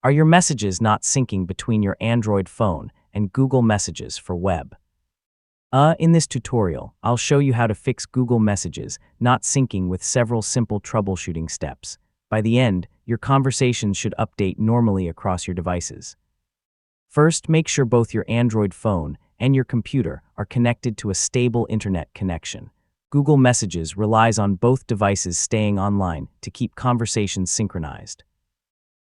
Are your messages not syncing between your Android phone and Google Messages for web? In this tutorial, I'll show you how to fix Google Messages not syncing with several simple troubleshooting steps. By the end, your conversations should update normally across your devices. First, make sure both your Android phone and your computer are connected to a stable internet connection. Google Messages relies on both devices staying online to keep conversations synchronized.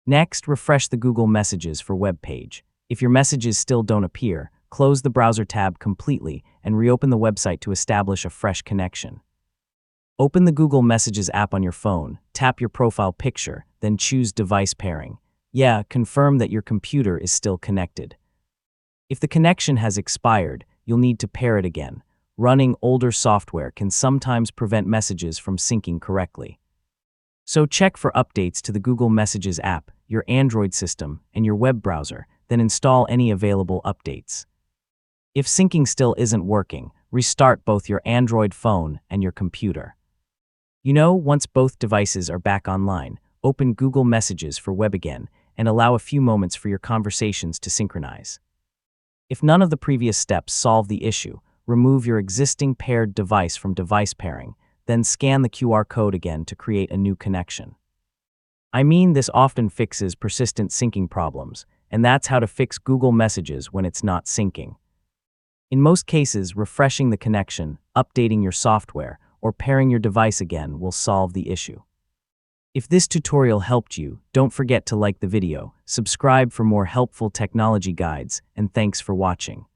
Next, refresh the Google Messages for web page. If your messages still don't appear, close the browser tab completely and reopen the website to establish a fresh connection. Open the Google Messages app on your phone, tap your profile picture, then choose Device Pairing. Confirm that your computer is still connected. If the connection has expired, you'll need to pair it again. Running older software can sometimes prevent messages from syncing correctly. So check for updates to the Google Messages app, your Android system, and your web browser, then install any available updates. If syncing still isn't working, restart both your Android phone and your computer. Once both devices are back online, open Google Messages for web again and allow a few moments for your conversations to synchronize. If none of the previous steps solve the issue, remove your existing paired device from device pairing, then scan the QR code again to create a new connection. This often fixes persistent syncing problems, and that's how to fix Google Messages when it's not syncing. In most cases, refreshing the connection, updating your software, or pairing your device again will solve the issue. If this tutorial helped you, don't forget to like the video, subscribe for more helpful technology guides, and thanks for watching.